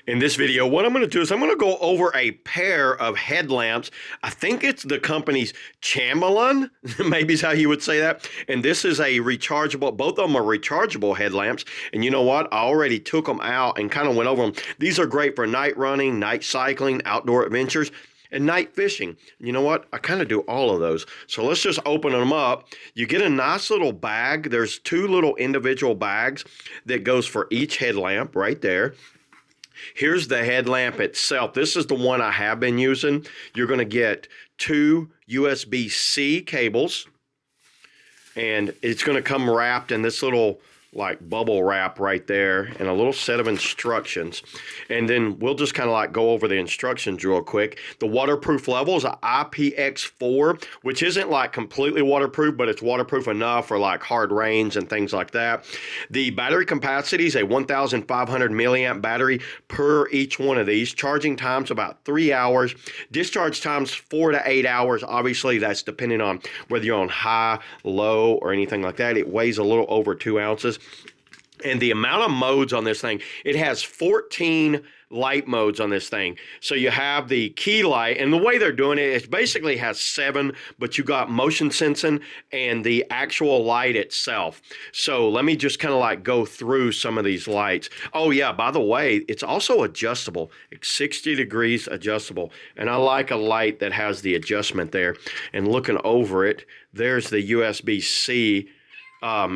In this video, what I'm going to do is I'm going to go over a pair of headlamps. I think it's the company's Chamberlain, maybe is how you would say that. And this is a rechargeable, both of them are rechargeable headlamps. And you know what? I already took them out and kind of went over them. These are great for night running, night cycling, outdoor adventures, and night fishing. You know what? I kind of do all of those. So let's just open them up. You get a nice little bag. There's two little individual bags that goes for each headlamp right there. Here's the headlamp itself. This is the one I have been using. You're going to get two USB-C cables, and it's going to come wrapped in this little like bubble wrap right there and a little set of instructions. And then we'll just kind of like go over the instructions real quick. The waterproof level is an IPX4, which isn't like completely waterproof, but it's waterproof enough for like hard rains and things like that. The battery capacity is a 1,500 milliamp battery per each one of these. Charging time's about 3 hours. Discharge time's 4 to 8 hours. Obviously, that's depending on whether you're on high, low, or anything like that. It weighs a little over 2 ounces. And the amount of modes on this thing, it has 14 light modes on this thing. So you have the key light, and the way they're doing it, it basically has 7, but you got motion sensing and the actual light itself. So let me just kind of like go through some of these lights. Oh yeah, by the way, it's also adjustable. It's 60 degrees adjustable. And I like a light that has the adjustment there. And looking over it, there's the USB-C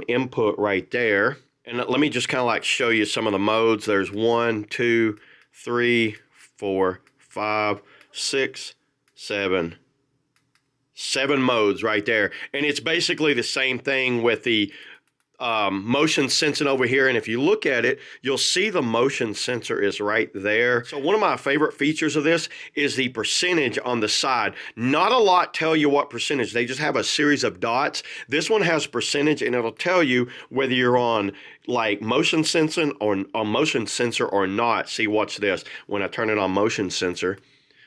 input right there. And let me just kind of like show you some of the modes. There's 1, 2, 3, 4, 5, 6, 7 modes right there. And it's basically the same thing with the motion sensing over here. And if you look at it, you'll see the motion sensor is right there. So one of my favorite features of this is the percentage on the side. Not a lot tell you what percentage. They just have a series of dots. This one has percentage, and it'll tell you whether you're on like motion sensing or on motion sensor or not. See, watch this. When I turn it on motion sensor,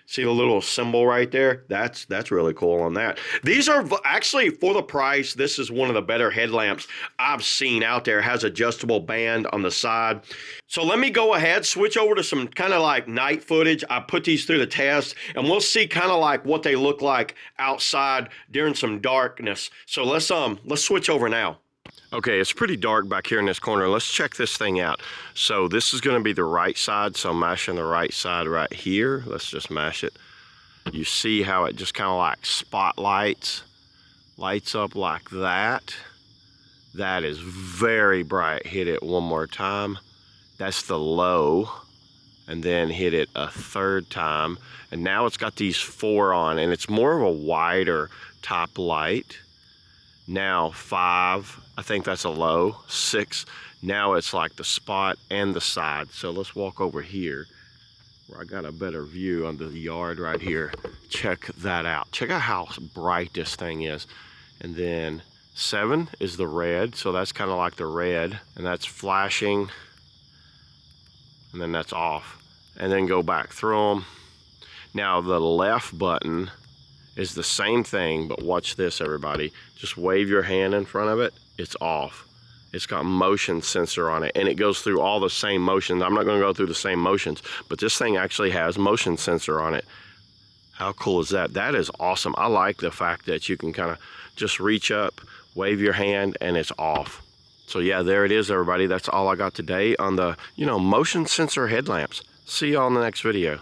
see the little symbol right there? That's really cool on that. These are actually, for the price, this is one of the better headlamps I've seen out there. It has adjustable band on the side. So let me go ahead, switch over to some kind of like night footage. I put these through the test, and we'll see kind of like what they look like outside during some darkness. So let's switch over now. Okay, it's pretty dark back here in this corner. Let's check this thing out. So this is going to be the right side, so I'm mashing the right side right here. Let's just mash it. You see how it just kind of like spotlights, lights up like that. That is very bright. Hit it one more time. That's the low. And then hit it a third time. And now it's got these 4 on, and it's more of a wider top light. Now 5, I think that's a low. 6, now it's like the spot and the side. So let's walk over here where I got a better view on the yard right here. Check that out. Check out how bright this thing is. And then 7 is the red, so that's kind of like the red, and that's flashing, and then that's off. And then go back through them. Now the left button is the same thing, but watch this, everybody. Just wave your hand in front of it, it's off. It's got motion sensor on it, and it goes through all the same motions. I'm not going to go through the same motions, but this thing actually has motion sensor on it. How cool is that? That is awesome. I like the fact that you can kind of just reach up, wave your hand, and it's off. So yeah, there it is, everybody. That's all I got today on the, motion sensor headlamps. See you on the next video.